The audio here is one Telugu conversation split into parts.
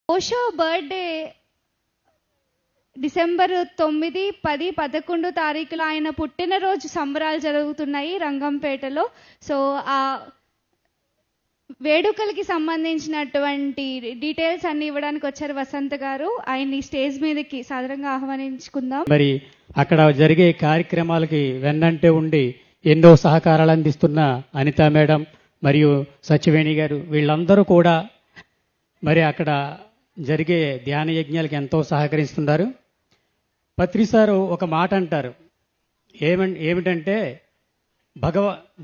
ఓషో బర్త్డే డిసెంబర్ 9, 10, 11 తారీఖులో ఆయన పుట్టినరోజు సంబరాలు జరుగుతున్నాయి రంగంపేటలో. సో ఆ వేడుకలకి సంబంధించినటువంటి డీటెయిల్స్ అన్ని ఇవ్వడానికి వచ్చారు వసంత్ గారు. ఆయన్ని స్టేజ్ మీదకి సాదరంగా ఆహ్వానించుకుందాం. మరి అక్కడ జరిగే కార్యక్రమాలకి వెన్నంటే ఉండి ఎన్నో సహకారాలు అందిస్తున్న అనిత మేడం మరియు సత్యవేణి గారు, వీళ్ళందరూ కూడా మరి అక్కడ జరిగే ధ్యాన యజ్ఞాలకు ఎంతో సహకరిస్తున్నారు. పత్రి సారు ఒక మాట అంటారు, ఏమిటంటే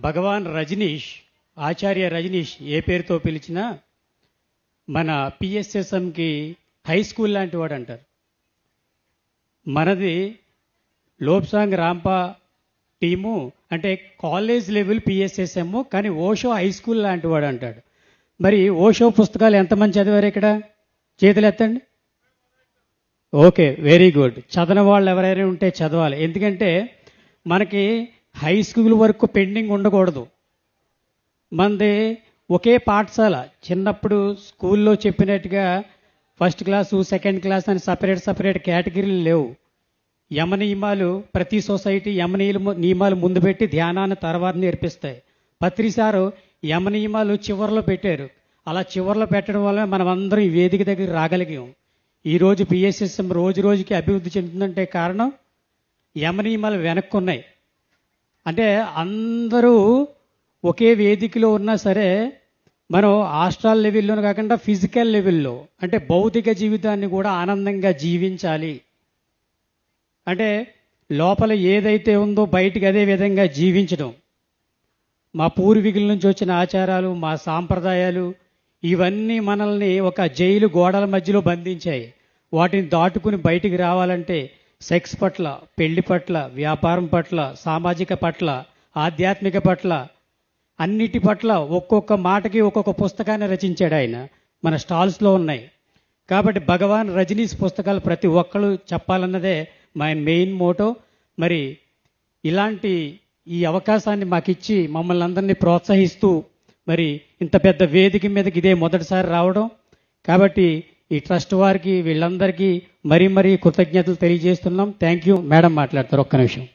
భగవాన్ రజనీష్, ఆచార్య రజనీష్ ఏ పేరుతో పిలిచినా మన పిఎస్ఎస్ఎంకి హై స్కూల్ లాంటి వాడు అంటారు. మనది లోప్సాంగ్ రాంపా టీము అంటే కాలేజ్ లెవెల్ పిఎస్ఎస్ఎం, కానీ ఓషో హై స్కూల్ లాంటి వాడు అంటాడు. మరి ఓషో పుస్తకాలు ఎంతమంది చదివారు ఇక్కడ? చేతులు ఎత్తండి. Okay, very good. చదవని వాళ్ళు ఎవరైనా ఉంటే చదవాలి. ఎందుకంటే మనకి హై స్కూల్ వరకు పెండింగ్ ఉండకూడదు. మనది ఒకే పాఠశాల. చిన్నప్పుడు స్కూల్లో చెప్పినట్టుగా ఫస్ట్ క్లాసు, సెకండ్ క్లాస్ అని సపరేట్ కేటగిరీలు లేవు. యమ నియమాలు ప్రతి సొసైటీ నియమాలు ముందు పెట్టి ధ్యానాన్ని తర్వాత నేర్పిస్తాయి. పత్రి సారు యమ నియమాలు చివరిలో పెట్టారు. అలా చివరిలో పెట్టడం వల్ల మనం అందరం ఈ వేదిక దగ్గర రాగలిగాం. ఈరోజు పిఎస్ఎస్ఎం రోజు రోజుకి అభివృద్ధి చెందుతుందంటే కారణం యమ నియమాలు వెనక్కున్నాయి. అంటే అందరూ ఒకే వేదికలో ఉన్నా సరే మనం ఆస్ట్రల్ లెవెల్లోనే కాకుండా ఫిజికల్ లెవెల్లో అంటే భౌతిక జీవితాన్ని కూడా ఆనందంగా జీవించాలి. అంటే లోపల ఏదైతే ఉందో బయటికి అదే విధంగా జీవించడం. మా పూర్వీకుల నుంచి వచ్చిన ఆచారాలు, మా సాంప్రదాయాలు ఇవన్నీ మనల్ని ఒక జైలు గోడల మధ్యలో బంధించాయి. వాటిని దాటుకుని బయటికి రావాలంటే సెక్స్ పట్ల, పెళ్లి పట్ల, వ్యాపారం పట్ల, సామాజిక పట్ల, ఆధ్యాత్మిక పట్ల, అన్నిటి పట్ల ఒక్కొక్క మాటకి ఒక్కొక్క పుస్తకాన్ని రచించాడు ఆయన. మన స్టాల్స్లో ఉన్నాయి. కాబట్టి భగవాన్ రజనీష్ పుస్తకాలు ప్రతి ఒక్కరు చెప్పాలన్నదే మా మెయిన్ మోటో. మరి ఇలాంటి ఈ అవకాశాన్ని మాకిచ్చి మమ్మల్ని అందరినీ ప్రోత్సహిస్తూ మరి ఇంత పెద్ద వేదిక మీదకి ఇదే మొదటిసారి రావడం. కాబట్టి ఈ ట్రస్ట్ వారికి వీళ్ళందరికీ మరీ కృతజ్ఞతలు తెలియజేస్తున్నాం. Thank you. మేడం మాట్లాడతారు, ఒక్క నిమిషం.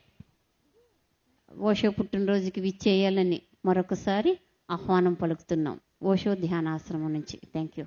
ఓషో పుట్టినరోజుకి విచ్చేయాలని మరొకసారి ఆహ్వానం పలుకుతున్నాం ఓషో ధ్యానాశ్రమం నుంచి. Thank you.